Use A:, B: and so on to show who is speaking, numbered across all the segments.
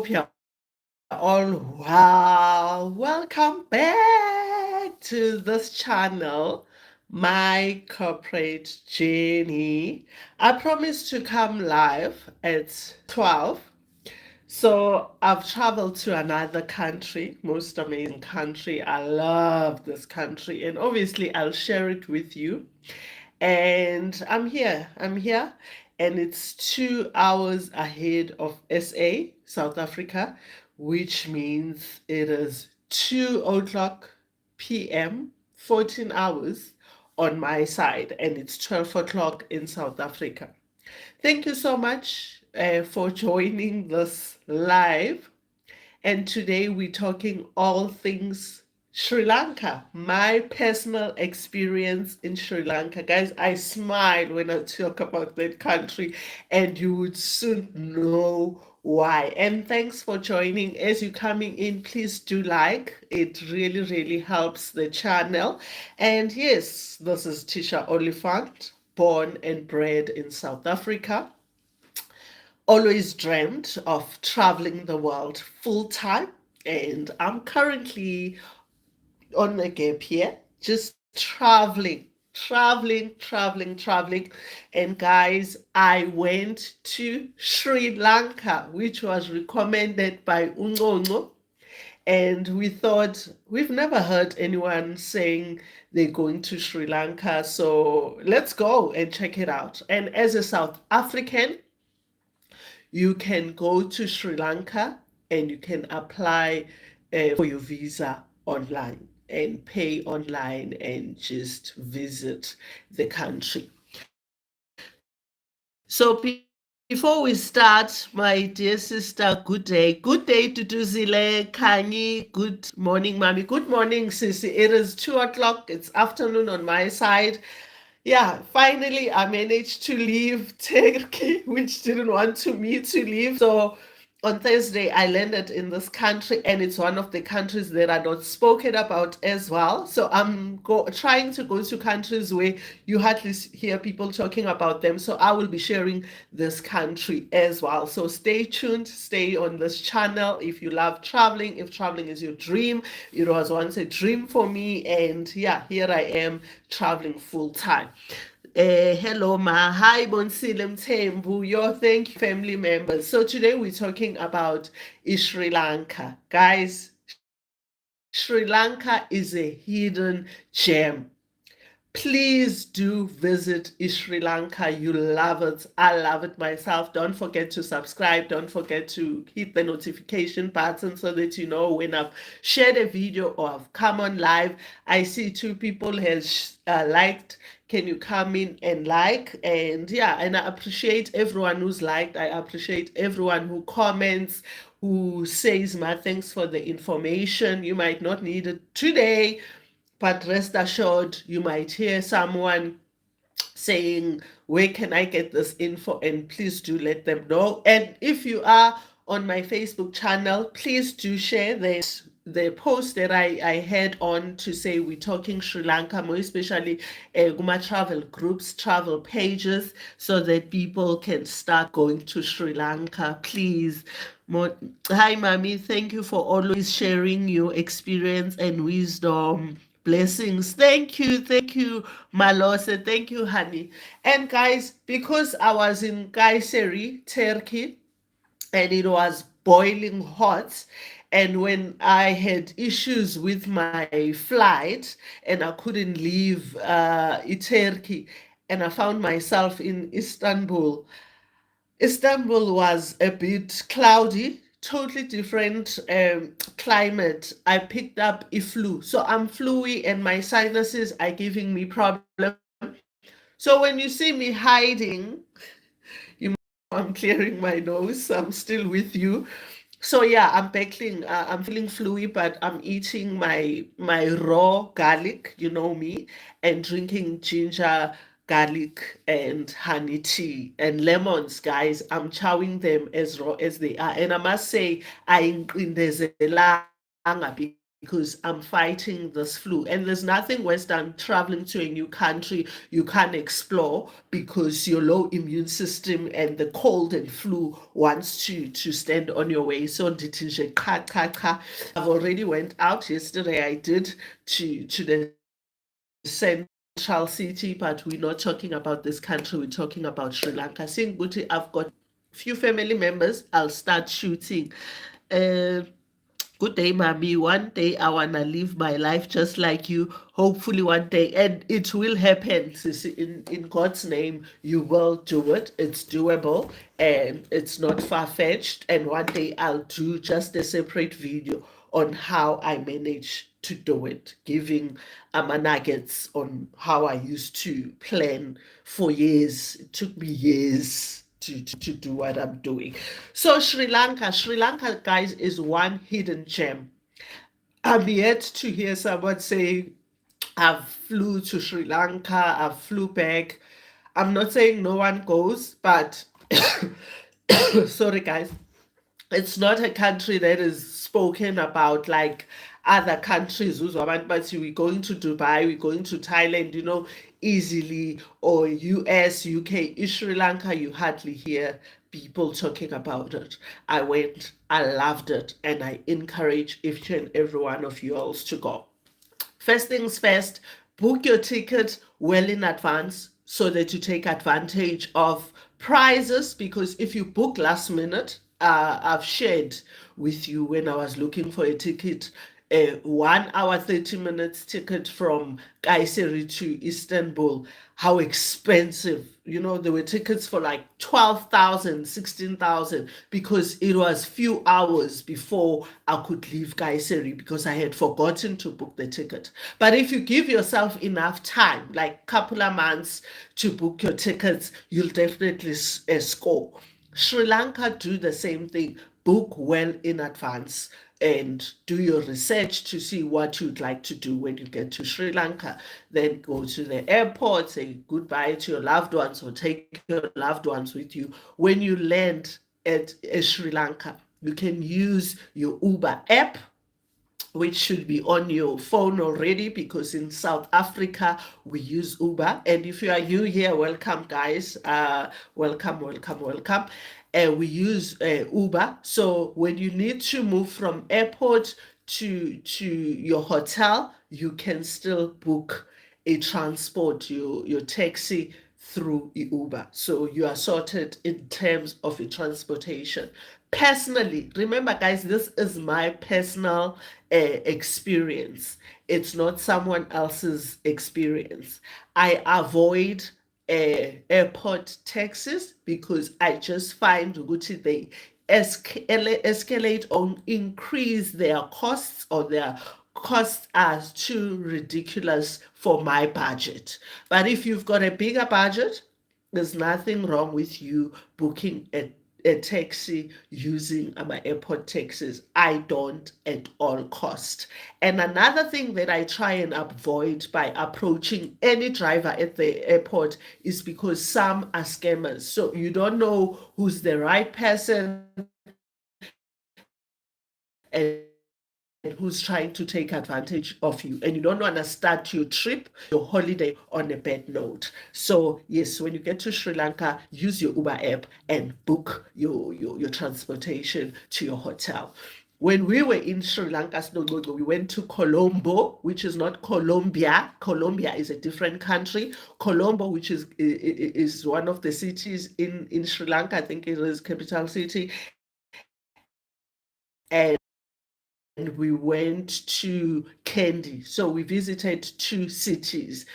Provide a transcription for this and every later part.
A: you're all well. Welcome back to this channel, My Corporate Journey. I promised to come live at 12. So I've traveled to another country, most amazing country. I love this country, and obviously I'll share it with you. And I'm here, and it's 2 hours ahead of SA, South Africa, which means it is 2 o'clock p.m., 14 hours on my side, and it's 12 o'clock in South Africa. Thank you so much for joining this live. And today we're talking all things Sri Lanka, my personal experience in Sri Lanka. Guys, I smile when I talk about that country, and you would soon know why. And thanks for joining. As you're coming in, please do like. It really, really helps the channel. And yes, this is Tisha Oliphant, born and bred in South Africa, always dreamt of traveling the world full time, and I'm currently on a gap year, just traveling. And guys, I went to Sri Lanka, which was recommended by Ungongo. And we thought, we've never heard anyone saying they're going to Sri Lanka, so let's go and check it out. And as a South African, you can go to Sri Lanka and you can apply for your visa online and pay online and just visit the country. So before we start, my dear sister, good day. Good day to Duzile, Kani. Good morning, Mommy. Good morning, Sissy. It is 2 o'clock. It's afternoon on my side. Yeah, finally I managed to leave Turkey, which didn't want me to leave. So on Thursday, I landed in this country, and it's one of the countries that are not spoken about as well. So I'm trying to go to countries where you hardly hear people talking about them. So I will be sharing this country as well. So stay tuned, stay on this channel if you love traveling, if traveling is your dream. It was once a dream for me, and yeah, here I am traveling full time. Hello, Ma. Hi, Bonsilem Tembu. Your thank you, family members. So today we're talking about Sri Lanka. Guys, Sri Lanka is a hidden gem. Please do visit Sri Lanka. You love it. I love it myself. Don't forget to subscribe. Don't forget to hit the notification button so that you know when I've shared a video or I've come on live. I see two people has liked. Can you come in and like? And yeah, and I appreciate everyone who's liked. I appreciate everyone who comments, who says, "Ma, thanks for the information. You might not need it today, but rest assured, you might hear someone saying, where can I get this info?" And please do let them know. And if you are on my Facebook channel, please do share this. The post that I had on to say we're talking Sri Lanka, more especially Guma travel groups, travel pages, so that people can start going to Sri Lanka. Please. Hi, Mami. Thank you for always sharing your experience and wisdom. Blessings. Thank you, Malose. Thank you, honey. And guys, because I was in Kayseri, Turkey, and it was boiling hot, and when I had issues with my flight and I couldn't leave Turkey, and I found myself in Istanbul. Istanbul was a bit cloudy, totally different climate. I picked up a flu. So I'm fluey and my sinuses are giving me problem. So when you see me hiding, you I'm clearing my nose. I'm still with you. So yeah, I'm battling. I'm feeling fluid, but I'm eating my raw garlic. You know me, and drinking ginger, garlic, and honey tea and lemons, guys. I'm chowing them as raw as they are, and I must say, I in there's a because because I'm fighting this flu. And there's nothing worse than traveling to a new country you can't explore because your low immune system and the cold and flu wants to stand on your way. So I've already went out yesterday. I did to the central city, but we're not talking about this country. We're talking about Sri Lanka. Seeing Guti, I've got few family members. I'll start shooting. Uh, Good day, mommy. One day I wanna live my life just like you. Hopefully one day, and it will happen. Sissy. In God's name, you will do it. It's doable, and it's not far fetched. And one day I'll do just a separate video on how I manage to do it, giving nuggets on how I used to plan for years. It took me years to do what I'm doing. So Sri Lanka, guys, is one hidden gem. I'm yet to hear someone say, I've flew to Sri Lanka, I flew back. I'm not saying no one goes, but sorry, guys, it's not a country that is spoken about like other countries. But we're going to Dubai, we're going to Thailand, easily, or US, UK. In Sri Lanka, you hardly hear people talking about it. I went, I loved it, and I encourage each and every one of you all to go. First things first, book your ticket well in advance so that you take advantage of prizes, because if you book last minute, I've shared with you when I was looking for a ticket, a 1 hour 30 minutes ticket from Kayseri to Istanbul, how expensive. There were tickets for like 12,000, 16,000, because it was few hours before I could leave Kayseri because I had forgotten to book the ticket. But if you give yourself enough time, like couple of months to book your tickets, you'll definitely score. Sri Lanka, do the same thing. Book well in advance and do your research to see what you'd like to do when you get to Sri Lanka. Then go to the airport, say goodbye to your loved ones or take your loved ones with you. When you land at Sri Lanka, you can use your Uber app, which should be on your phone already, because in South Africa we use Uber. And if you are new here, welcome, guys. Welcome, welcome, welcome. We use Uber. So when you need to move from airport to your hotel, you can still book a transport, your taxi, through Uber. So you are sorted in terms of a transportation. Personally, remember, guys, this is my personal experience. It's not someone else's experience. I avoid airport taxis because I just find they escalate or increase their costs, or their costs are too ridiculous for my budget. But if you've got a bigger budget, there's nothing wrong with you booking a taxi using my airport taxis. I don't at all cost. And another thing that I try and avoid by approaching any driver at the airport is because some are scammers. So you don't know who's the right person and who's trying to take advantage of you, and you don't want to start your trip, your holiday, on a bad note. So yes, when you get to Sri Lanka, use your Uber app and book your transportation to your hotel. When we were in Sri Lanka, no, no, no, we went to Colombo, which is not Colombia. Colombia is a different country. Colombo, which is one of the cities in Sri Lanka, I think it is capital city. And we went to Kandy. So we visited two cities.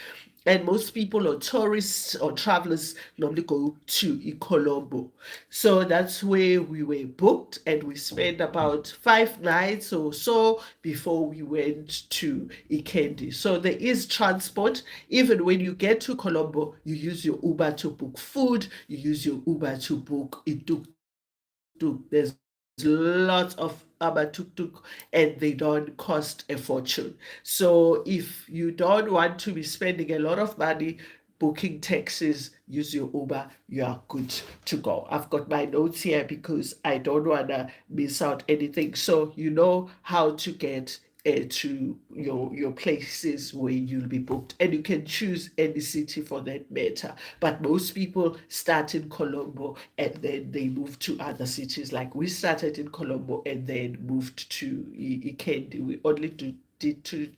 A: And most people or tourists or travelers normally go to Colombo. So that's where we were booked, and we spent about 5 nights or so before we went to Ikendi. So there is transport. Even when you get to Colombo, you use your Uber to book food, you use your Uber to book tuk-tuk. There's lots of tuk-tuk, and they don't cost a fortune. So if you don't want to be spending a lot of money booking taxis, use your Uber, you are good to go. I've got my notes here because I don't want to miss out anything. So you know how to get to your places where you'll be booked, and you can choose any city for that matter. But most people start in Colombo and then they move to other cities. Like we started in Colombo and then moved to Ikendi. We only did two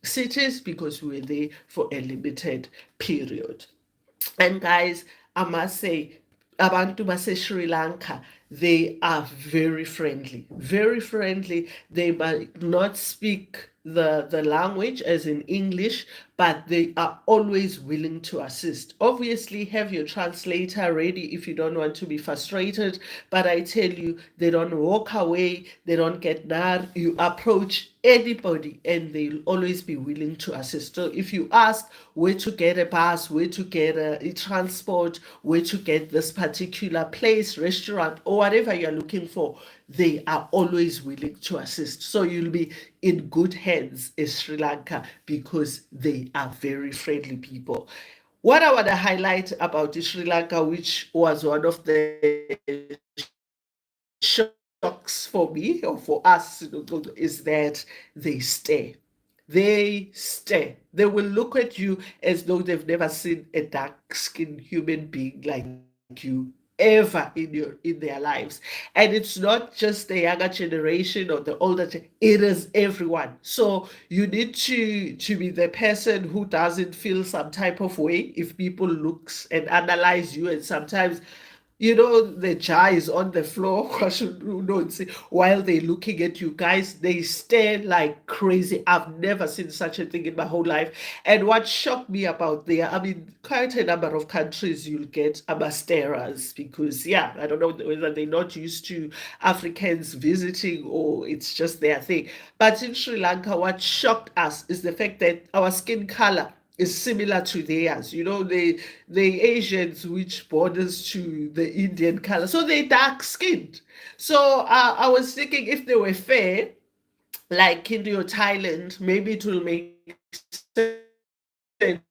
A: cities because we were there for a limited period. And guys, I must say, abantu base Sri Lanka, they are very friendly, very friendly. They might not speak the language as in English, but they are always willing to assist. Obviously, have your translator ready if you don't want to be frustrated. But I tell you, they don't walk away, they don't get mad. You approach anybody and they'll always be willing to assist. So if you ask where to get a bus, where to get a transport, where to get this particular place, restaurant, or whatever you're looking for, they are always willing to assist. So you'll be in good hands in Sri Lanka because they are very friendly people. What I want to highlight about Sri Lanka, which was one of the shocks for me or for us, is that they stare. They stare. They will look at you as though they've never seen a dark-skinned human being like you ever in their lives. And it's not just the younger generation or the it is everyone. So you need to be the person who doesn't feel some type of way if people looks and analyze you, and sometimes the jar is on the floor while they're looking at you. Guys, they stare like crazy. I've never seen such a thing in my whole life. And what shocked me about there, I mean, quite a number of countries you'll get abasteras because, yeah, I don't know whether they're not used to Africans visiting or it's just their thing. But in Sri Lanka, what shocked us is the fact that our skin color is similar to theirs. The Asians, which borders to the Indian color, so they're dark skinned. So I was thinking if they were fair, like India or Thailand, maybe it will make sense.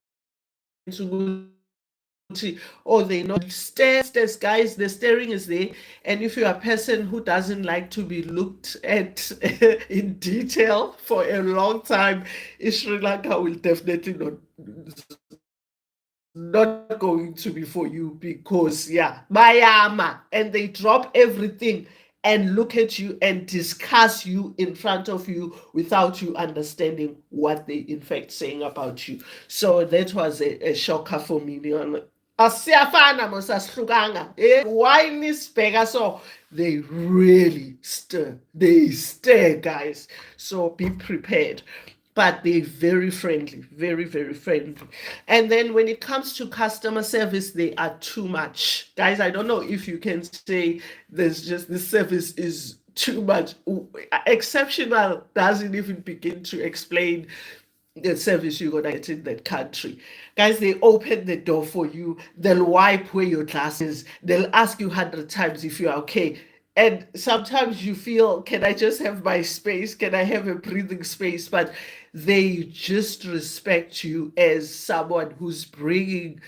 A: Or they not stares, guys. The staring is there, and if you're a person who doesn't like to be looked at in detail for a long time, Sri Lanka will definitely not going to be for you because, yeah, Mayama, and they drop everything and look at you and discuss you in front of you without you understanding what they in fact saying about you. So that was a shocker for me. Asiyafana mos asihlukanga. Why this beggar? So they really stir. They stir, guys. So be prepared. But they're very friendly, very, very friendly. And then when it comes to customer service, they are too much. Guys, I don't know if you can say this service is too much. Exceptional doesn't even begin to explain the service you're gonna get in that country. Guys, they open the door for you, they'll wipe away your glasses, they'll ask you 100 times if you're okay. And sometimes you feel, can I just have my space? Can I have a breathing space? But they just respect you as someone who's bringing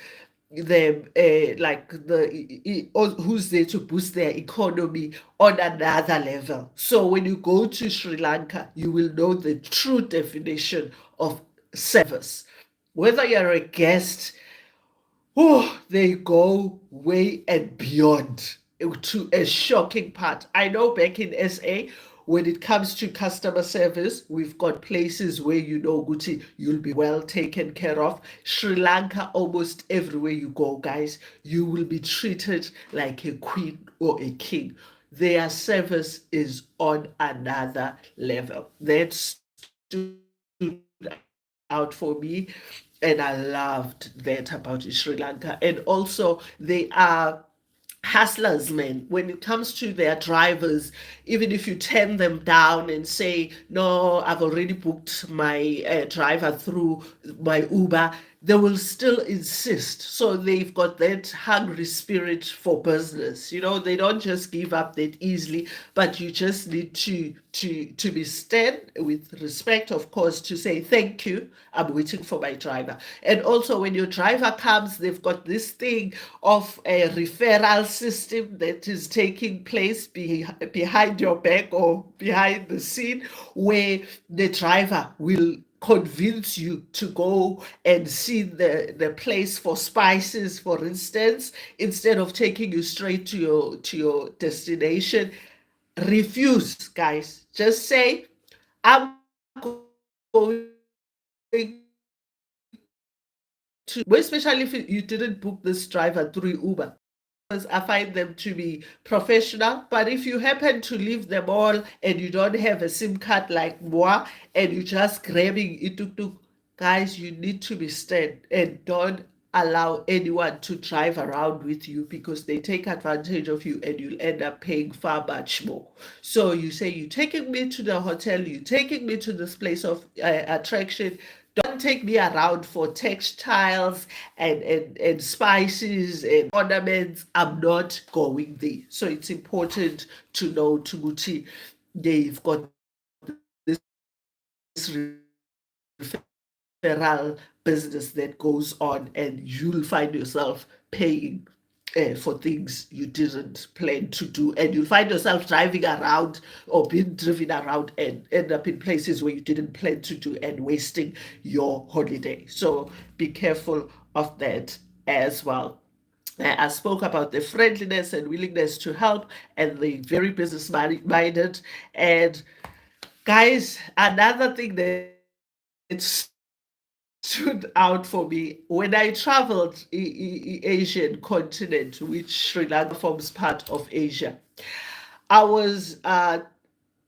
A: them who's there to boost their economy on another level. So when you go to Sri Lanka, you will know the true definition of service. Whether you're a guest, oh, they go way and beyond to a shocking part. I know back in SA, when it comes to customer service, we've got places where Guti, you'll be well taken care of. Sri Lanka, almost everywhere you go, guys, you will be treated like a queen or a king. Their service is on another level. That stood out for me, and I loved that about Sri Lanka. And also, they are hustlers, man. When it comes to their drivers, even if you turn them down and say, no, I've already booked my driver through my Uber, they will still insist. So they've got that hungry spirit for business. They don't just give up that easily, but you just need to be stern with respect, of course, to say thank you. I'm waiting for my driver. And also when your driver comes, they've got this thing of a referral system that is taking place behind your back or behind the scene, where the driver will convince you to go and see the place for spices, for instance, instead of taking you straight to your destination. Refuse, guys. Just say, I'm going to, especially if you didn't book this driver through Uber. I find them to be professional. But if you happen to leave them all and you don't have a SIM card like moi, and you're just grabbing it, guys, you need to be stern and don't allow anyone to drive around with you, because they take advantage of you and you'll end up paying far much more. So you say, you're taking me to the hotel, you're taking me to this place of attraction. Don't take me around for textiles and spices and ornaments. I'm not going there. So it's important to know, Tuguti, they've got this referral business that goes on, and you'll find yourself paying for things you didn't plan to do, and you'll find yourself driving around or being driven around and end up in places where you didn't plan to do, and wasting your holiday. So be careful of that as well. I spoke about the friendliness and willingness to help, and the very business minded. And guys, another thing that stood out for me when I traveled Asian continent, which Sri Lanka forms part of Asia. I was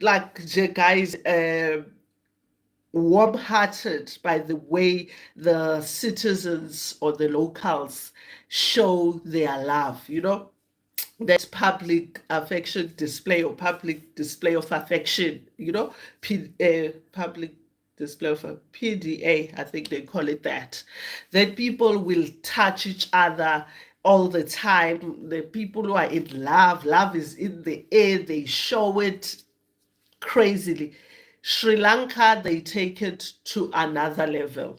A: like the guys, warm-hearted by the way the citizens or the locals show their love. That's public affection display, or public display of affection, public display of a PDA, I think they call it that. That people will touch each other all the time. The people who are in love is in the air, they show it crazily. Sri Lanka, they take it to another level,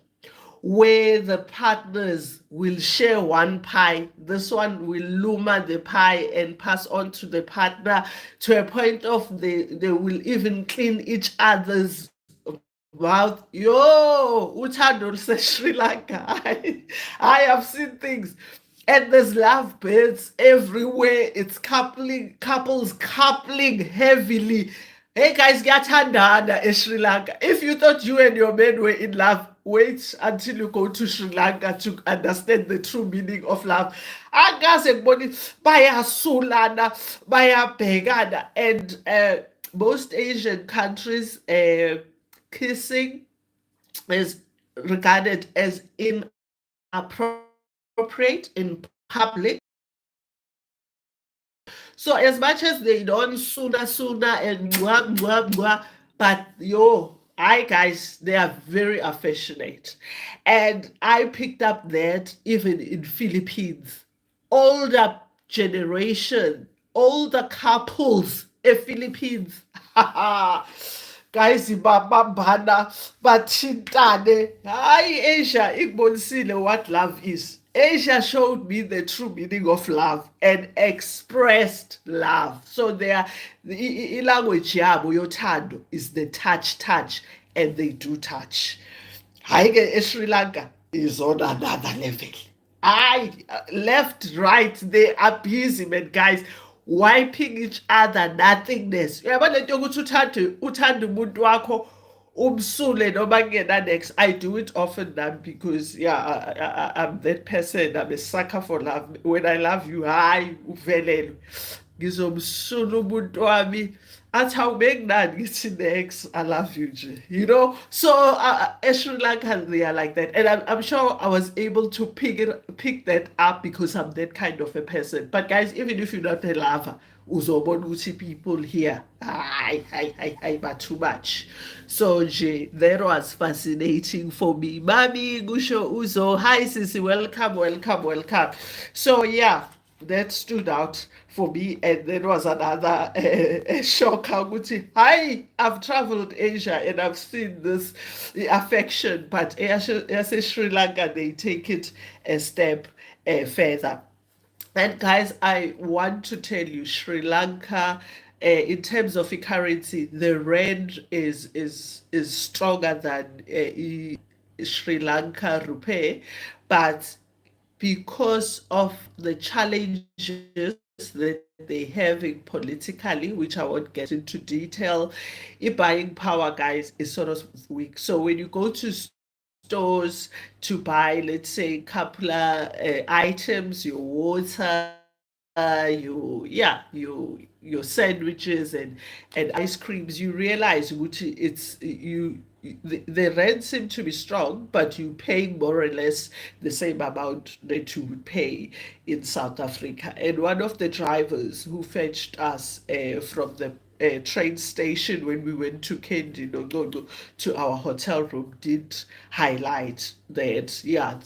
A: where the partners will share one pie. This one will luma the pie and pass on to the partner, to a point of they will even clean each other's mouth. Yo, uthando Sri Lanka. I have seen things. And there's love birds everywhere. It's couples coupling heavily. Hey guys, ngiyathandana Sri Lanka. If you thought you and your man were in love, wait until you go to Sri Lanka to understand the true meaning of love. Angaze ngibona bayasulana, bayabhekana, and most Asian countries, kissing is regarded as inappropriate in public. So as much as they don't sooner and mwah, mwah, mwah, but yo, I guys, they are very affectionate. And I picked up that even in Philippines, older generation, older couples in Philippines. Guys, babambana, bathintane. Hayi, Asia ikubonisile what love is. Asia showed me the true meaning of love and expressed love. So the language yabo yothando is the touch, and they do touch. Hayi, Sri Lanka is on another level. Left, right, they are busy, man, guys, wiping each other nothingness. Uyabona lento yokuthi uthande umuntu wakho umsule noma next. I do it often now because yeah, I'm that person. I'm a sucker for love. When I love you, hayi uvelelwe. Ngizomsula umuntu wami athi awubekunani ngithi next, I love you nje. So Sri Lanka, they are like that, and I'm sure I was able to pick that up because I'm that kind of a person. But guys, even if you're not a lover, uzobona ukuthi people here, but too much. So nje, that was fascinating for me. Mami kusho uzo, hi sisi, welcome, welcome, welcome. So yeah, that stood out for me. And there was another shocker ukuthi, hi, I've traveled Asia and I've seen this affection, but as a Sri Lanka, they take it a step further. And guys, I want to tell you, Sri Lanka, in terms of the currency, the rand is stronger than Sri Lanka rupee, but because of the challenges that they're having politically, which I won't get into detail, buying power, guys, is sort of weak. So when you go to stores to buy, let's say, a couple of items, your water, your sandwiches and ice creams, you realize which the rent seem to be strong, but you paying more or less the same amount that you would pay in South Africa. And one of the drivers who fetched us from the train station when we went to Kendi, no, no, no, to our hotel room, did highlight that, yeah,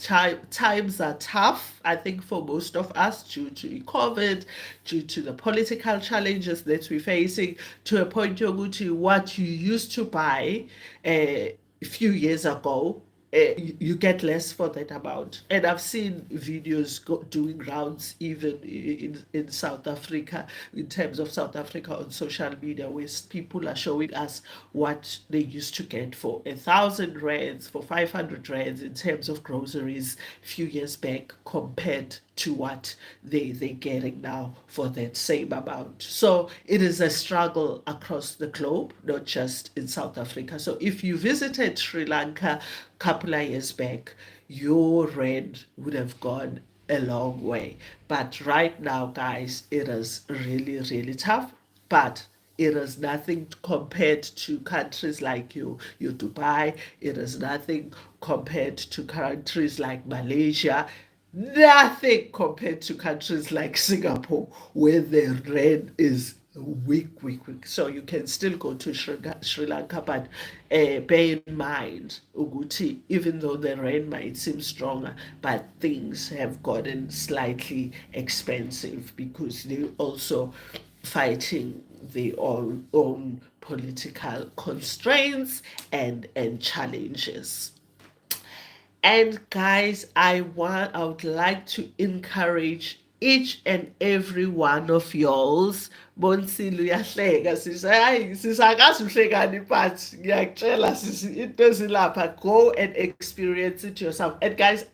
A: times are tough, I think, for most of us due to COVID, due to the political challenges that we're facing, to a point, Yoguchi, what you used to buy a few years ago, you get less for that amount. And I've seen videos doing rounds even in South Africa, in terms of South Africa on social media, where people are showing us what they used to get for 1,000 rands, for 500 rands in terms of groceries a few years back compared to what they're getting now for that same amount. So it is a struggle across the globe, not just in South Africa. So if you visited Sri Lanka a couple of years back, your rent would have gone a long way. But right now, guys, it is really, really tough. But it is nothing compared to countries like your Dubai. It is nothing compared to countries like Malaysia. Nothing compared to countries like Singapore, where the rand is weak, weak, weak. So you can still go to Sri Lanka, but bear in mind, Uguti, even though the rand might seem stronger, but things have gotten slightly expensive because they also fighting their own political constraints and challenges. And guys, I would like to encourage each and every one of y'all's. Bonsilu uyahleka sisi, hayi sisi akazi uhlekani, but ngiyakutshela sisi into ezilapha, go and experience it yourself. And guys,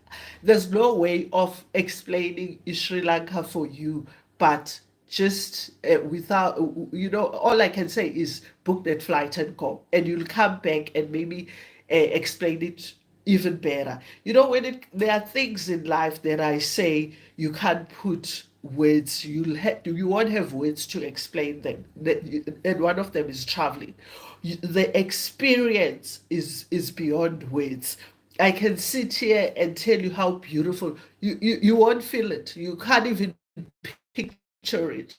A: there's no way of explaining Sri Lanka for you, but just without, all I can say is book that flight and go, and you'll come back and maybe explain it even better. There are things in life that I say you can't put words. You won't have words to explain them. And one of them is traveling. The experience is beyond words. I can sit here and tell you how beautiful. You won't feel it. You can't even picture it.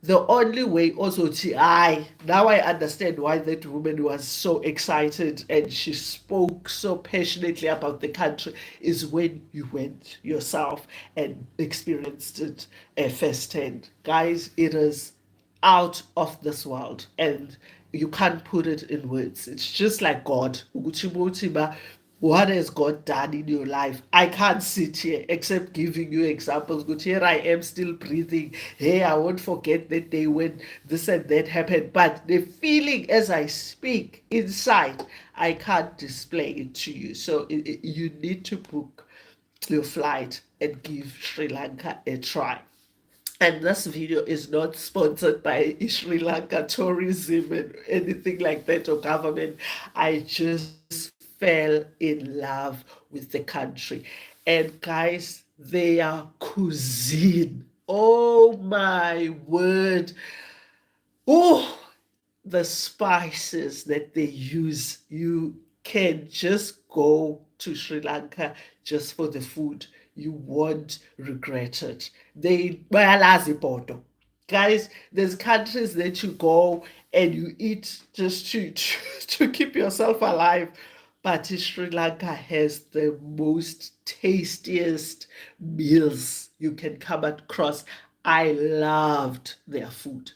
A: The only way also to I now I understand why that woman was so excited and she spoke so passionately about the country is when you went yourself and experienced it firsthand. Guys, it is out of this world and you can't put it in words. It's just like God. Ukuthi uthi ba, what has God done in your life? I can't sit here except giving you examples. Good, here I am still breathing. Hey, I won't forget that day when this and that happened. But the feeling as I speak inside, I can't display it to you. So you need to book your flight and give Sri Lanka a try. And this video is not sponsored by Sri Lanka tourism and anything like that or government. I just fell in love with the country. And guys, their cuisine. Oh my word. Oh, the spices that they use. You can just go to Sri Lanka just for the food. You won't regret it. They bayalazi poto. Guys, there's countries that you go and you eat just to keep yourself alive. But Sri Lanka has the most tastiest meals you can come across. I loved their food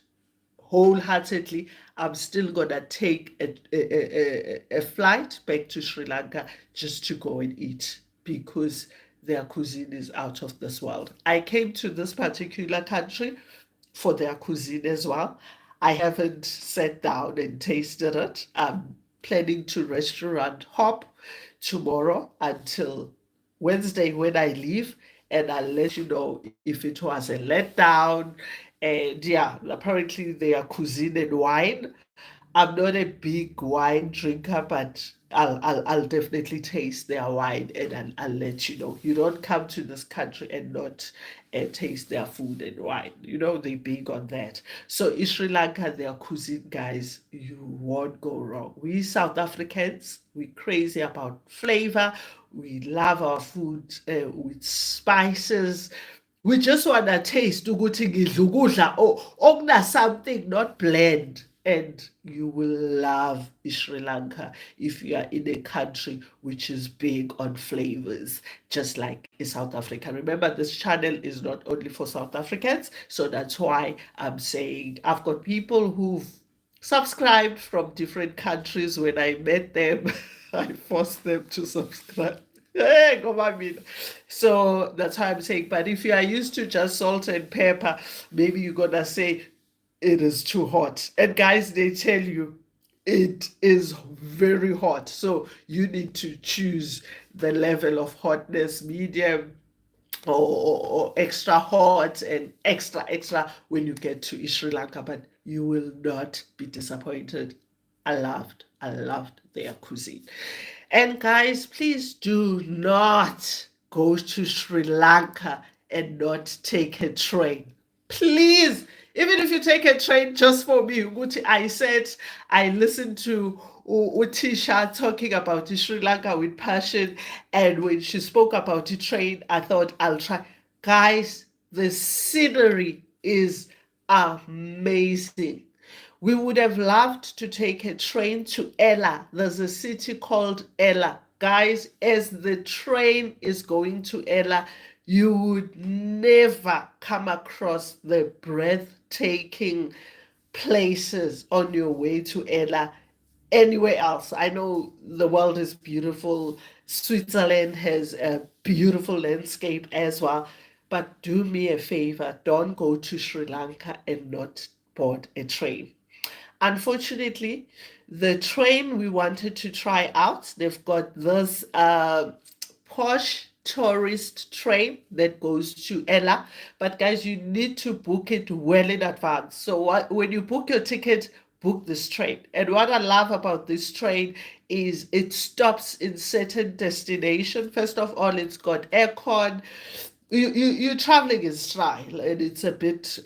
A: wholeheartedly. I'm still gonna take a flight back to Sri Lanka just to go and eat because their cuisine is out of this world. I came to this particular country for their cuisine as well. I haven't sat down and tasted it. I'm planning to restaurant hop tomorrow until Wednesday when I leave, and I'll let you know if it was a letdown. And yeah, apparently their cuisine and wine. I'm not a big wine drinker, but I'll definitely taste their wine and I'll let you know. You don't come to this country and not taste their food and wine. You know, they're big on that. So in Sri Lanka, their cuisine, guys, you won't go wrong. We South Africans, we crazy about flavor. We love our food with spices. We just want to taste ukuthi ngidla ukudla okuna something not bland. And you will love Sri Lanka if you are in a country which is big on flavors, just like in South Africa. Remember, this channel is not only for South Africans, so that's why I'm saying I've got people who've subscribed from different countries. When I met them, I forced them to subscribe. Hey, come on, mean. So that's why I'm saying, but if you are used to just salt and pepper, maybe you're gonna say it is too hot. And guys, they tell you it is very hot. So you need to choose the level of hotness, medium or extra hot and extra when you get to Sri Lanka, but you will not be disappointed. I loved their cuisine. And guys, please do not go to Sri Lanka and not take a train. Please, even if you take a train just for me, I said I listened to Utisha talking about Sri Lanka with passion, and when she spoke about the train, I thought I'll try. Guys, the scenery is amazing. We would have loved to take a train to Ella. There's a city called Ella. Guys, as the train is going to Ella, you would never come across the breathtaking places on your way to Ella anywhere else. I know the world is beautiful. Switzerland has a beautiful landscape as well. But do me a favor, don't go to Sri Lanka and not board a train. Unfortunately, the train we wanted to try out, they've got this posh tourist train that goes to Ella. But guys, you need to book it well in advance. So when you book your ticket, book this train. And what I love about this train is it stops in certain destination. First of all, it's got aircon. You're traveling in style and it's a bit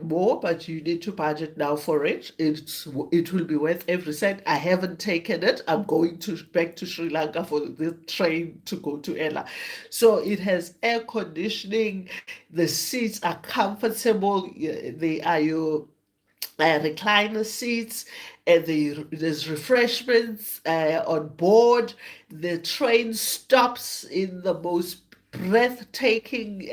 A: more, but you need to budget now for it. It will be worth every cent. I haven't taken it. I'm going to back to Sri Lanka for the train to go to Ella. So it has air conditioning. The seats are comfortable. They are your recliner seats, and there's refreshments on board. The train stops in the most breathtaking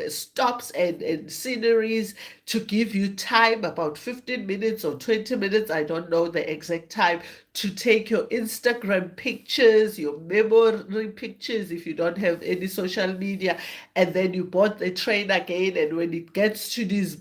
A: stops and sceneries to give you time, about 15 minutes or 20 minutes, I don't know the exact time, to take your Instagram pictures, your memory pictures if you don't have any social media. And then you board the train again, and when it gets to these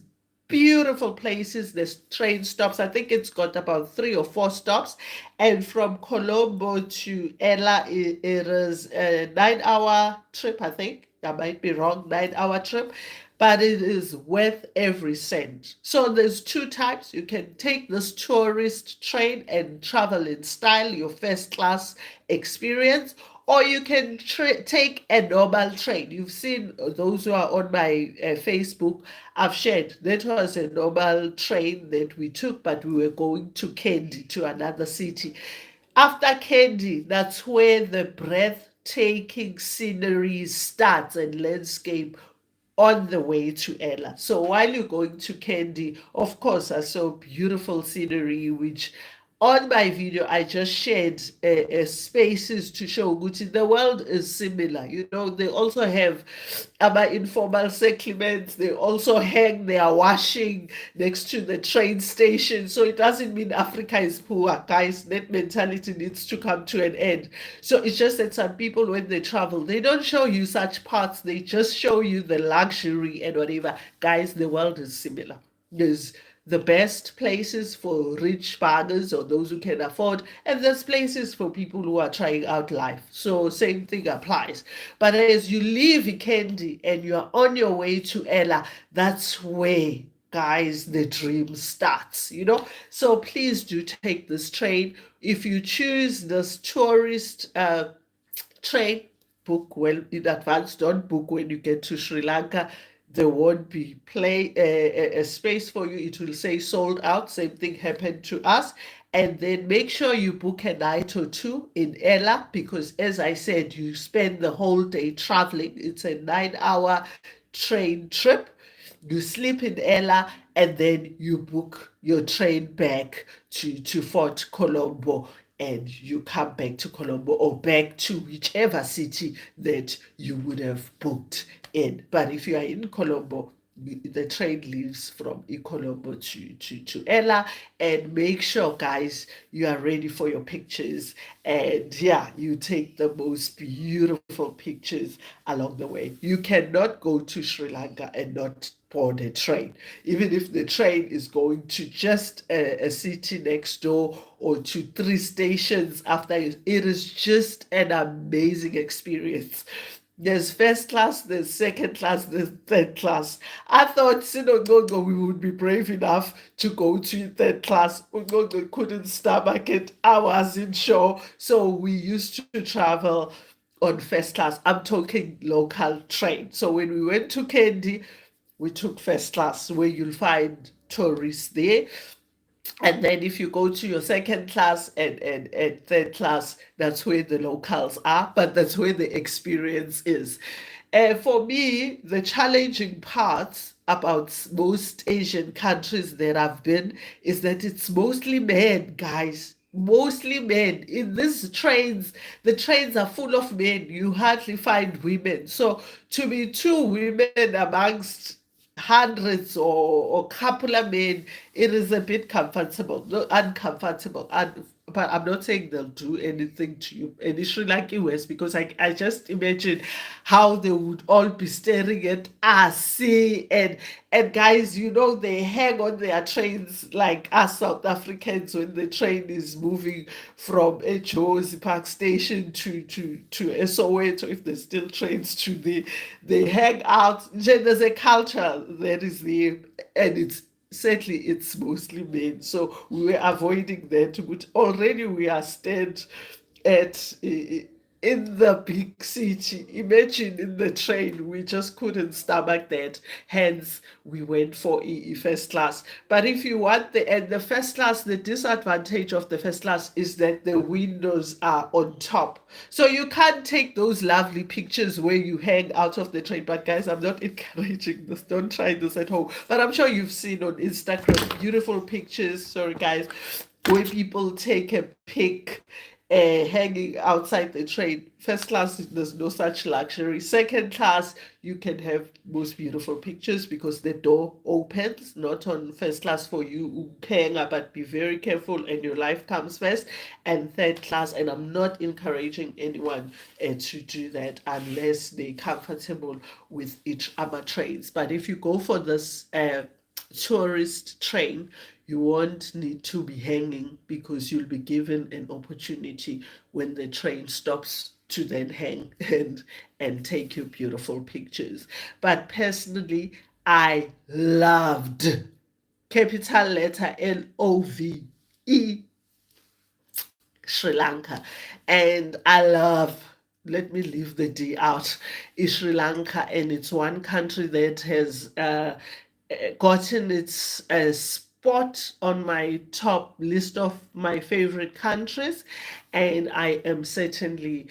A: beautiful places, there's train stops. I think it's got about 3 or 4 stops, and from Colombo to Ella, it is a 9 hour trip. I think I might be wrong, 9 hour trip, but it is worth every cent. So there's two types. You can take this tourist train and travel in style, your first class experience, or you can take a normal train. You've seen those who are on my Facebook. I've shared that was a normal train that we took, but we were going to Candy, to another city. After Candy, that's where the breathtaking scenery starts and landscape on the way to Ella. So while you're going to Candy, of course, I saw beautiful scenery, which on my video I just shared spaces to show Gucci. The world is similar. They also have informal settlements. They also hang their washing next to the train station. So it doesn't mean Africa is poor, guys. That mentality needs to come to an end. So it's just that some people, when they travel, they don't show you such parts. They just show you the luxury and whatever. Guys, the world is similar. There's the best places for rich buggers or those who can afford, and there's places for people who are trying out life. So same thing applies. But as you leave Ikendi and you are on your way to Ella, that's where, guys, the dream starts. So please do take this train. If you choose this tourist train, book well in advance. Don't book when you get to Sri Lanka. There won't be a space for you. It will say sold out. Same thing happened to us. And then make sure you book a night or two in Ella, because as I said, you spend the whole day traveling. It's a 9-hour train trip. You sleep in Ella, and then you book your train back to Fort Colombo, and you come back to Colombo or back to whichever city that you would have booked in. But if you are in Colombo, the train leaves from Colombo to Ella. And make sure, guys, you are ready for your pictures, and yeah, you take the most beautiful pictures along the way. You cannot go to Sri Lanka and not board a train, even if the train is going to just a city next door or to 3 stations after it. It is just an amazing experience. There's first class, there's second class, there's third class. I thought Sinogogo we would be brave enough to go to third class. Ugogo couldn't stomach it. I wasn't sure. So we used to travel on first class. I'm talking local train. So when we went to Kandy, we took first class, where you'll find tourists there. And then if you go to your second class and third class, that's where the locals are, but that's where the experience is. And for me, the challenging part about most Asian countries that I've been is that it's mostly men, guys. Mostly men. In these trains, the trains are full of men. You hardly find women. So to be two women amongst hundreds or couple of men, it is a bit comfortable, no, uncomfortable. But I'm not saying they'll do anything to you, any Sri Lankan West, because I just imagine how they would all be staring at us. See, and guys, they hang on their trains like us South Africans when the train is moving from Jozi Park Station to Soweto, if there's still trains to the they hang out. There's a culture that is there, and it's mostly men. So we were avoiding that, but already we are stayed at in the big city. Imagine in the train, we just couldn't stomach that. Hence, we went for first class. But if you want the first class, the disadvantage of the first class is that the windows are on top. So you can't take those lovely pictures where you hang out of the train. But guys, I'm not encouraging this. Don't try this at home. But I'm sure you've seen on Instagram beautiful pictures. Sorry, guys, where people take a pic hanging outside the train. First class, there's no such luxury. Second class, you can have most beautiful pictures because the door opens, not on first class for you who hang up, but be very careful and your life comes first. And third class, and I'm not encouraging anyone to do that unless they're comfortable with each other trains. But if you go for this tourist train, you won't need to be hanging because you'll be given an opportunity when the train stops to then hang and take your beautiful pictures. But personally, I loved, capital letter LOVE, Sri Lanka. And I love, let me leave the D out, is Sri Lanka. And it's one country that has gotten its spot on my top list of my favorite countries, and I am certainly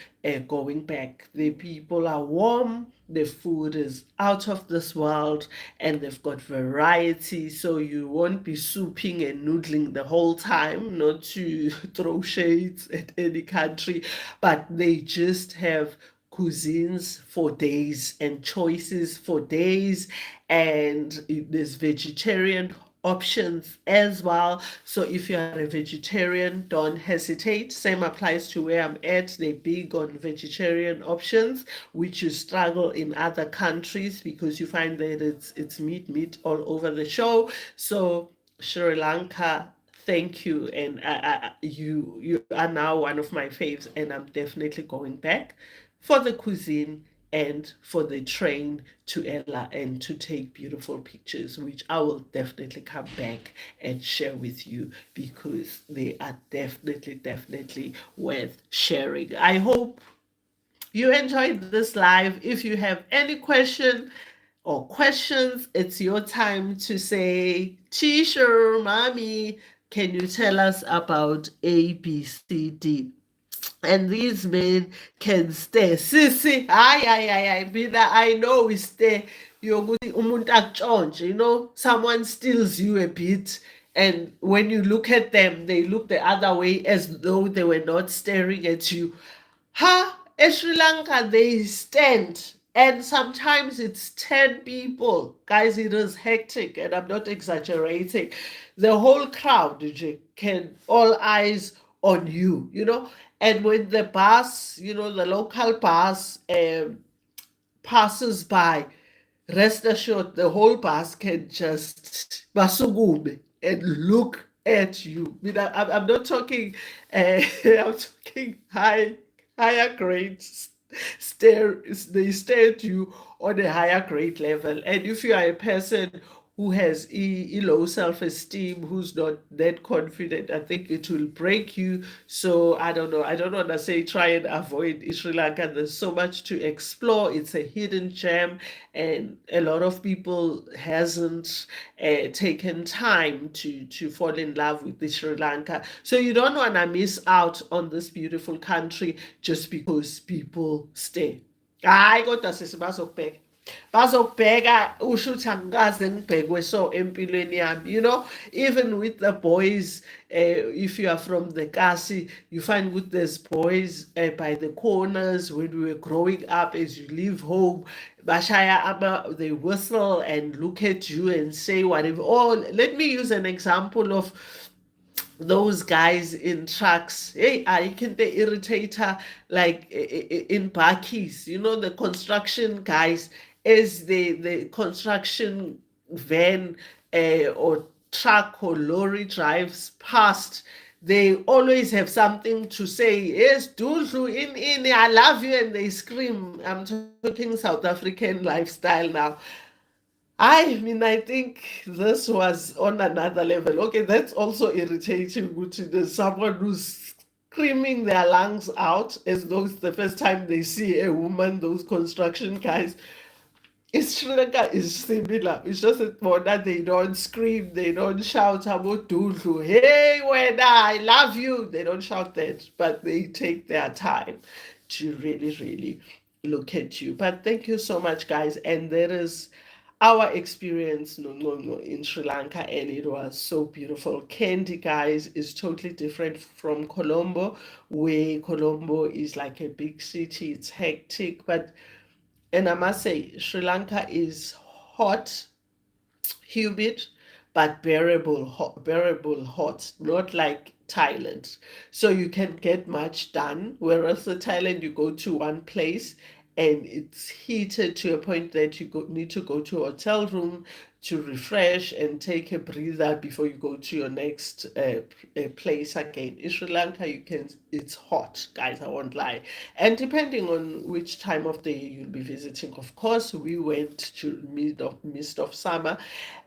A: going back. The people are warm, the food is out of this world, and they've got variety, so you won't be souping and noodling the whole time, not to throw shades at any country, but they just have cuisines for days and choices for days, and there's vegetarian options as well. So if you're a vegetarian, don't hesitate. Same applies to where I'm at. They're big on vegetarian options, which you struggle in other countries because you find that it's meat all over the show. So Sri Lanka, thank you, and you are now one of my faves, and I'm definitely going back for the cuisine and for the train to Ella and to take beautiful pictures, which I will definitely come back and share with you because they are definitely worth sharing. I hope you enjoyed this live. If you have any question or questions, it's your time to say, Teacher, mommy, can you tell us about ABCD? And these men can stay. Sisi, hayi, mina I know we stay. Yokuthi umuntu akutshontshe, someone steals you a bit, and when you look at them, they look the other way as though they were not staring at you. Ha! In Sri Lanka, they stand, and sometimes it's 10 people. Guys, it is hectic, and I'm not exaggerating. The whole crowd can all eyes on you. And when the bus, the local bus passes by, rest assured the whole bus can just basukume and look at you. I'm not talking, I'm talking higher grades stare. They stare at you on a higher grade level, and if you are a person who has low self-esteem, who's not that confident, I think it will break you. So I don't know. I don't want to say try and avoid Sri Lanka. There's so much to explore. It's a hidden gem, and a lot of people hasn't taken time to fall in love with the Sri Lanka. So you don't want to miss out on this beautiful country just because people stay. Hayi kodwa sisi bazokubheka usho ukuthi angikaze ngibhekwe so empilweni yami, even with the boys, if you are from the Kasi, you find with these boys by the corners when we were growing up. As you leave home, bashaya they whistle and look at you and say whatever. Or let me use an example of those guys in trucks. Hey, I can the irritator like in Bakis, the construction guys, as the construction van or truck or lorry drives past, they always have something to say. Yes, Dudlu in, I love you, and they scream. I'm talking South African lifestyle now. I think this was on another level. Okay, that's also irritating. There's someone who's screaming their lungs out as though it's the first time they see a woman, those construction guys. Sri Lanka is similar. It's just that Mona, they don't scream, they don't shout about Dulu. Hey, when I love you. They don't shout that, but they take their time to really look at you. But thank you so much, guys. And there is our experience no, in Sri Lanka, and it was so beautiful. Kandy, guys, is totally different from Colombo, where Colombo is like a big city. It's hectic, and I must say, Sri Lanka is hot, humid, but bearable hot, not like Thailand. So you can get much done. Whereas the Thailand, you go to one place and it's heated to a point that you need to go to a hotel room to refresh and take a breather before you go to your next place again. In Sri Lanka, it's hot, guys, I won't lie. And depending on which time of the year you'll be visiting, of course, we went to midst of summer,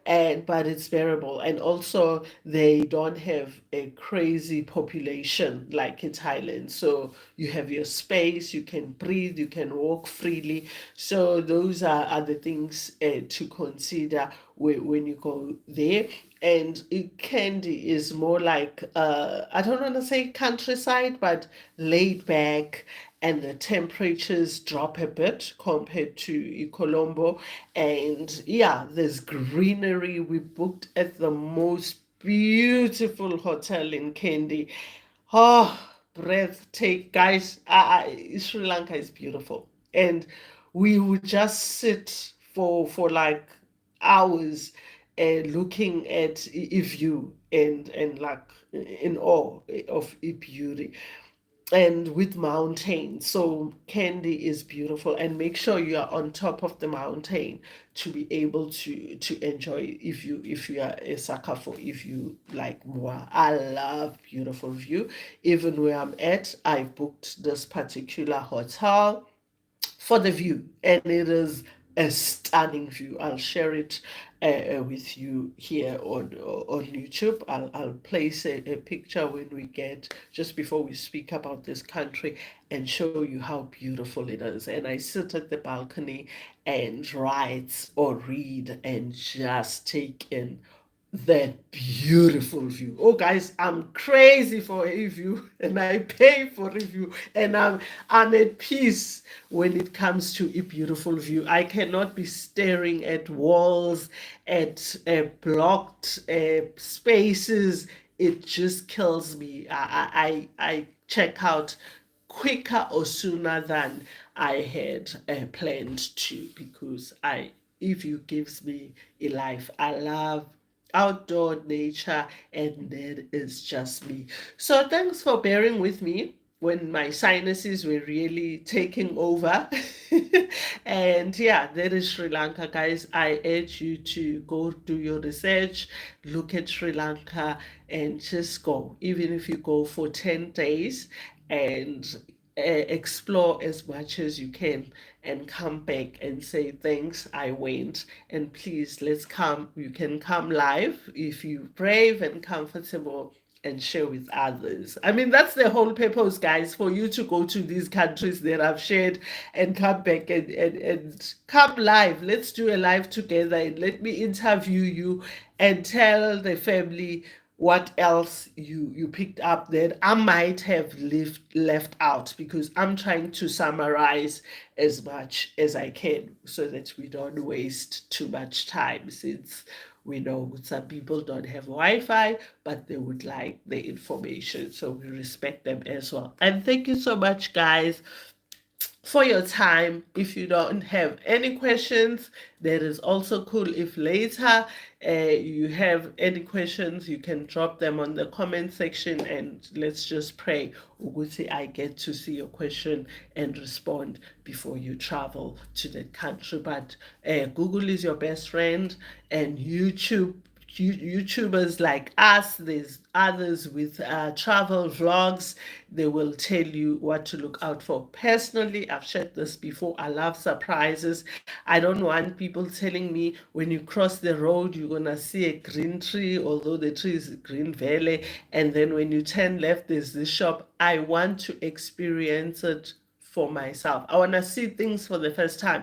A: but it's bearable. And also, they don't have a crazy population like in Thailand. So you have your space, you can breathe, you can walk freely. So those are the things to consider when you go there. And Candy is more like, I don't want to say countryside, but laid back, and the temperatures drop a bit compared to Colombo. And yeah, there's greenery. We booked at the most beautiful hotel in Kandy. Oh, breathtaking, guys. Sri Lanka is beautiful. And we would just sit for like hours looking at view and like in awe of beauty, and with mountains. So Candy is beautiful, and make sure you are on top of the mountain to be able to enjoy, if you are a sucker for, if you like more. I love beautiful view. Even where I'm at, I booked this particular hotel for the view, and it is a stunning view. I'll share it with you here on YouTube. I'll place a picture when we get, just before we speak about this country, and show you how beautiful it is. And I sit at the balcony and write or read and just take in that beautiful view. Oh, guys, I'm crazy for a view, and I pay for a view, and I'm at peace when it comes to a beautiful view. I cannot be staring at walls, at blocked spaces. It just kills me. I check out quicker or sooner than I had planned to, because I if you gives me a life. I love outdoor nature, and that is just me. So thanks for bearing with me when my sinuses were really taking over. And yeah, that is Sri Lanka, guys. I urge you to go do your research, look at Sri Lanka, and just go. Even if you go for 10 days, and explore as much as you can, and come back and say thanks, I went. And please, let's come. You can come live if you're brave and comfortable, and share with others. I mean, that's the whole purpose, guys, for you to go to these countries that I've shared, and come back and come live. Let's do a live together, and let me interview you and tell the family what else you picked up that I might have left out, because I'm trying to summarize as much as I can, so that we don't waste too much time, since we know some people don't have Wi-Fi, but they would like the information, so we respect them as well. And thank you so much, guys, for your time. If you don't have any questions, that is also cool. If later you have any questions, you can drop them on the comment section, and let's just pray ukuthi I get to see your question and respond before you travel to that country. But Google is your best friend, and YouTubers like us, there's others with travel vlogs. They will tell you what to look out for. Personally, I've shared this before. I love surprises. I don't want people telling me when you cross the road, you're going to see a green tree, although the tree is green valley. And then when you turn left, there's this shop. I want to experience it for myself. I want to see things for the first time.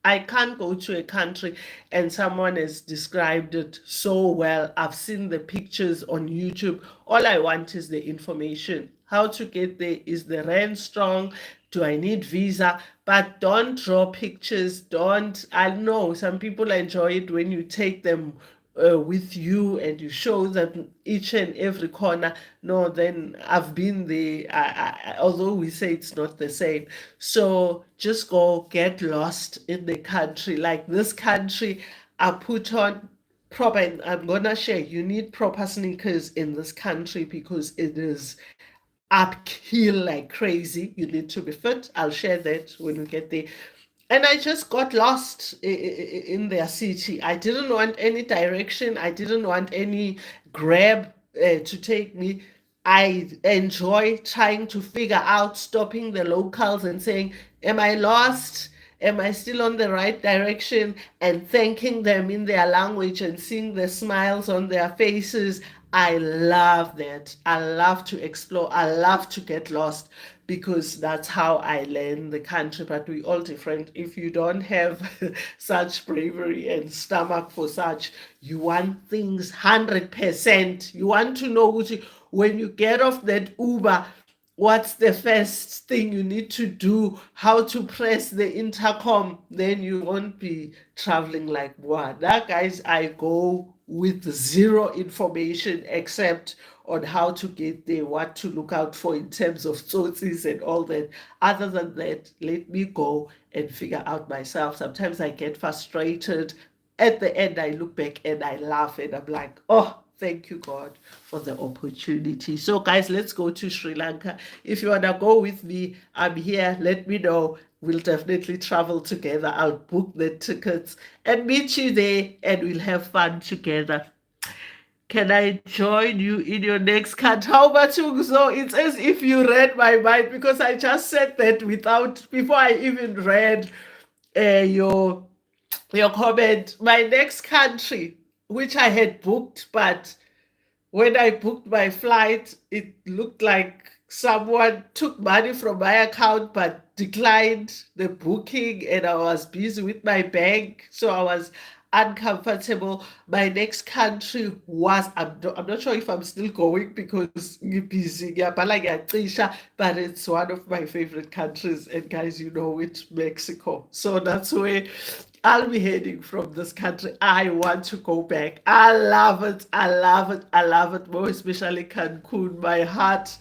A: I can't go to a country and someone has described it so well. I've seen the pictures on YouTube. All I want is the information. How to get there? Is the rent strong? Do I need visa? But don't draw pictures. Don't. I know some people enjoy it when you take them with you and you show them each and every corner. No, then I've been there. Although we say it's not the same. So just go get lost in the country. Like this country, I put on proper, and I'm gonna share, you need proper sneakers in this country, because it is uphill like crazy. You need to be fit. I'll share that when we get there. And I just got lost in their city. I didn't want any direction. I didn't want any grab to take me. I enjoy trying to figure out, stopping the locals and saying, am I lost? Am I still on the right direction? And thanking them in their language and seeing the smiles on their faces. I love that. I love to explore. I love to get lost because that's how I learn the country. But we all different. If you don't have such bravery and stomach for such, you want things 100%. You want to know when you get off that Uber, what's the first thing you need to do, how to press the intercom, then you won't be traveling like what. That guys, I go with zero information except on how to get there, what to look out for in terms of sources and all that. Other than that, let me go and figure out myself. Sometimes I get frustrated. At the end, I look back and I laugh and I'm like, oh, thank you, God, for the opportunity. So, guys, let's go to Sri Lanka. If you want to go with me, I'm here. Let me know. We'll definitely travel together. I'll book the tickets and meet you there, and we'll have fun together. Can I join you in your next country? How much? So it's as if you read my mind because I just said that without, before I even read your comment. My next country, which I had booked, but when I booked my flight, it looked like someone took money from my account but declined the booking, and I was busy with my bank, so I was uncomfortable. My next country was, I'm not sure if I'm still going because you're busy, ngiyabhala, ngiyacisha, but it's one of my favorite countries, and guys, you know it, Mexico. So that's where I'll be heading from this country. I want to go back. I love it. I love it. I love it. More especially Cancun. My heart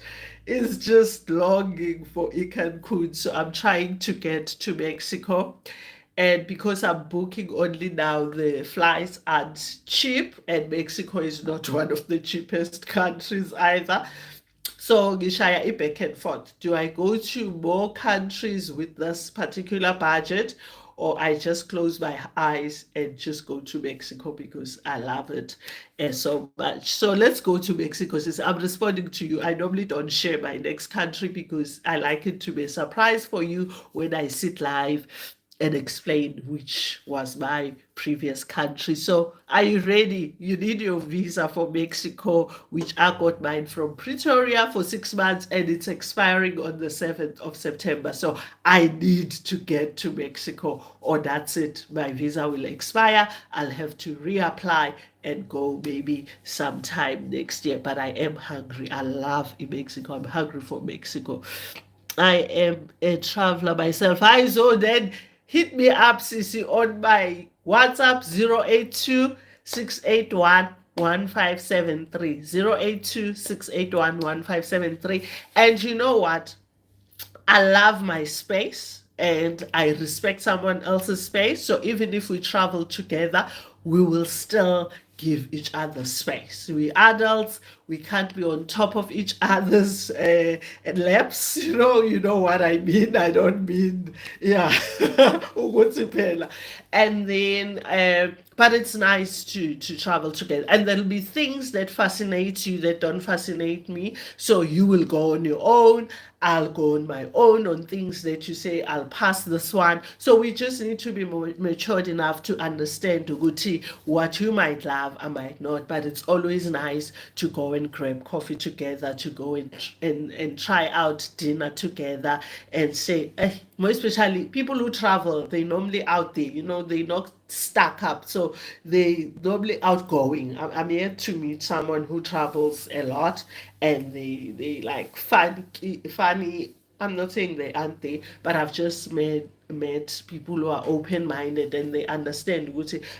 A: is just longing for Cancun. So I'm trying to get to Mexico. And because I'm booking only now, the flights aren't cheap, and Mexico is not one of the cheapest countries either. So ngishaya back and forth. Do I go to more countries with this particular budget, or I just close my eyes and just go to Mexico because I love it so much? So let's go to Mexico. Since I'm responding to you, I normally don't share my next country because I like it to be a surprise for you when I sit live and explain which was my previous country. So, are you ready? You need your visa for Mexico, which I got mine from Pretoria for 6 months and it's expiring on the 7th of September. So, I need to get to Mexico, or that's it. My visa will expire. I'll have to reapply and go maybe sometime next year. But I am hungry. I love Mexico. I'm hungry for Mexico. I am a traveler myself. Hi, so then hit me up, Sissy, on my WhatsApp 082 681 1573. 082 681 1573. And you know what? I love my space and I respect someone else's space. So even if we travel together, we will still give each other space. We adults, we can't be on top of each other's laps. You know what I mean. I don't mean, yeah, ukuthi phela. And then, but it's nice to travel together. And there'll be things that fascinate you that don't fascinate me. So you will go on your own. I'll go on my own on things that you say, I'll pass this one. So we just need to be matured enough to understand Uguti, what you might love, I might not. But it's always nice to go and grab coffee together, to go and try out dinner together and say, more especially people who travel, they normally out there, they not stuck up. So they normally outgoing. I'm yet to meet someone who travels a lot and they like funny. I'm not saying they aren't they, but I've just met people who are open minded and they understand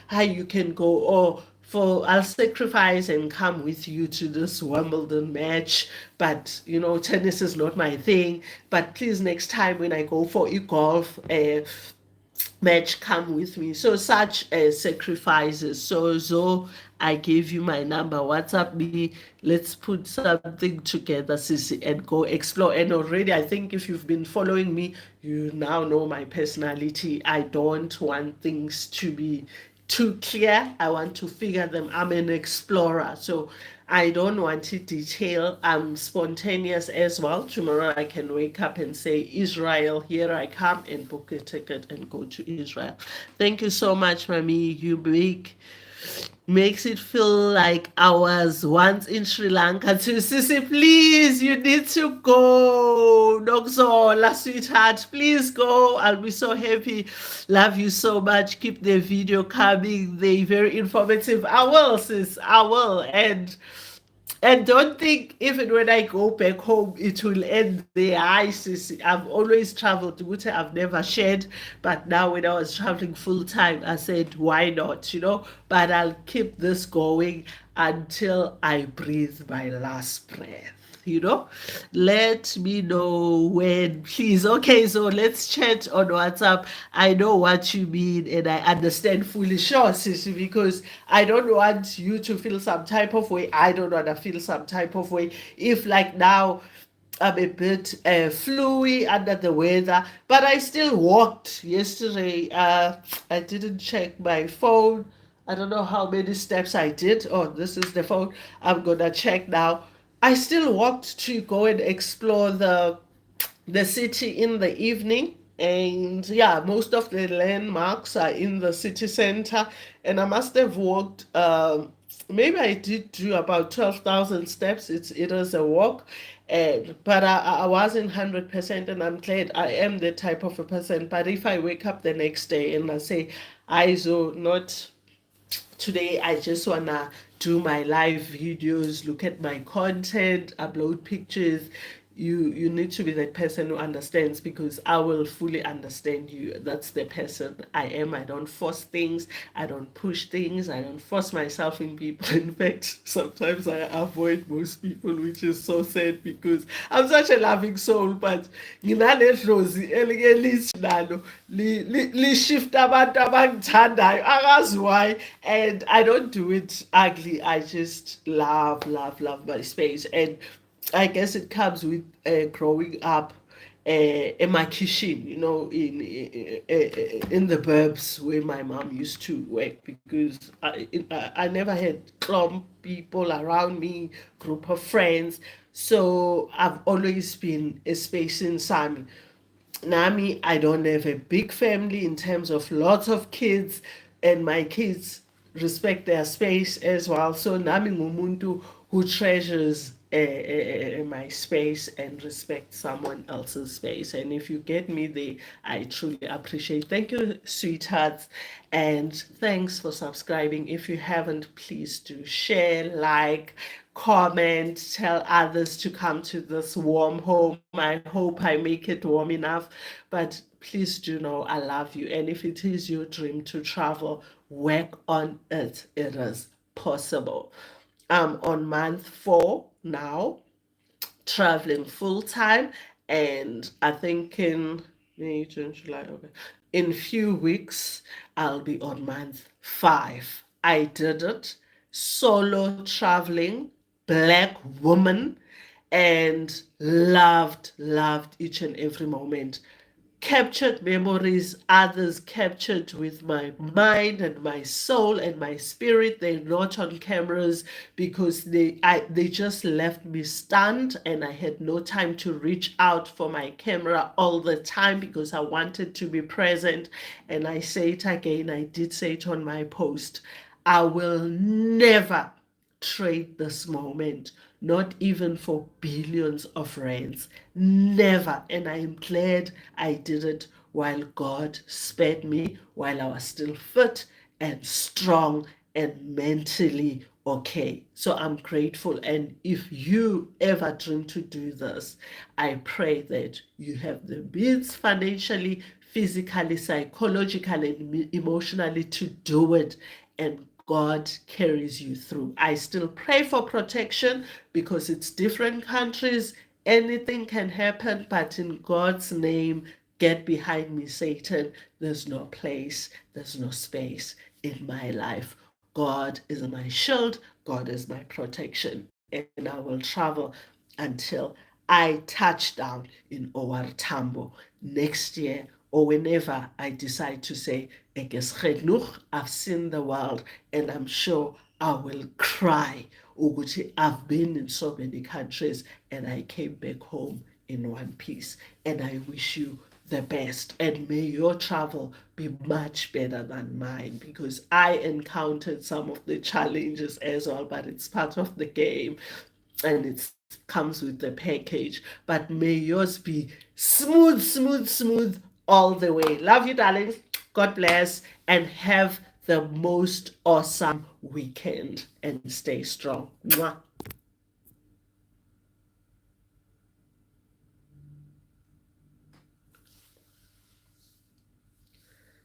A: how you can go, or for I'll sacrifice and come with you to this Wimbledon match, but tennis is not my thing. But please, next time when I go for golf, match, come with me. So such sacrifices. So I gave you my number. WhatsApp me. Let's put something together, Sissy, and go explore. And already, I think if you've been following me, you now know my personality. I don't want things to be too clear. I want to figure them. I'm an explorer. So I don't want it detailed. I'm spontaneous as well. Tomorrow I can wake up and say, Israel, here I come, and book a ticket and go to Israel. Thank you so much, Mami. You make makes it feel like I was once in Sri Lanka. To Sissy, please, you need to go. Nokzola, sweetheart, please go. I'll be so happy. Love you so much. Keep the video coming. They're very informative. I will, sis. I will. And don't think even when I go back home, it will end there. I've always traveled, which I've never shared. But now when I was traveling full time, I said, why not, But I'll keep this going until I breathe my last breath. Let me know when, please. Okay, so let's chat on WhatsApp. I know what you mean and I understand fully. Sure, Sissy, because I don't want you to feel some type of way. I don't want to feel some type of way. If, like, now I'm a bit fluey under the weather, but I still walked yesterday. I didn't check my phone. I don't know how many steps I did. Oh, this is the phone. I'm gonna check now. I still walked to go and explore the city in the evening. And yeah, most of the landmarks are in the city center. And I must have walked, maybe I did do about 12,000 steps. It is a walk. But I wasn't 100%, and I'm glad. I am the type of a person. But if I wake up the next day and I say, I so not today, I just wanna do my live videos, look at my content, upload pictures. You need to be that person who understands, because I will fully understand you. That's the person I am. I don't force things, I don't push things, I don't force myself in people. In fact, sometimes I avoid most people, which is so sad because I'm such a loving soul. But nginaledlozi elike lithi nalo shift abantu abangithandayo, akazi why. And I don't do it ugly. I just love my space. And I guess it comes with growing up in my kitchen, in the burbs where my mom used to work, because I never had clump people around me, group of friends. So I've always been a space in Sami. Nami, I don't have a big family in terms of lots of kids, and my kids respect their space as well. So Nami ngumuntu who treasures my space and respect someone else's space. And if you get me there, I truly appreciate. Thank you, sweethearts, and thanks for subscribing. If you haven't, please do share, like, comment, tell others to come to this warm home. I hope I make it warm enough. But please do know I love you. And if it is your dream to travel, work on it. It is possible. I'm on month 4 now, traveling full time, and I think in May, June, July, okay, in few weeks I'll be on month 5. I did it solo traveling, black woman, and loved each and every moment. Captured memories, others captured with my mind and my soul and my spirit. They're not on cameras because they just left me stunned, and I had no time to reach out for my camera all the time because I wanted to be present. And I say it again, I did say it on my post, I will never trade this moment, not even for billions of rands. Never. And I am glad I did it while God spared me, while I was still fit and strong and mentally okay. So I'm grateful. And if you ever dream to do this, I pray that you have the means financially, physically, psychologically, and emotionally to do it, and God carries you through. I still pray for protection because it's different countries. Anything can happen, but in God's name, get behind me, Satan. There's no place, there's no space in my life. God is my shield, God is my protection, and I will travel until I touch down in OR Tambo next year, or whenever I decide to say, "Ek is genoeg, I've seen the world," and I'm sure I will cry. Ukuthi, I've been in so many countries and I came back home in one piece. And I wish you the best, and may your travel be much better than mine, because I encountered some of the challenges as well, but it's part of the game and it comes with the package. But may yours be smooth, smooth, smooth all the way. Love you, darlings. God bless, and have the most awesome weekend and stay strong. Mwah.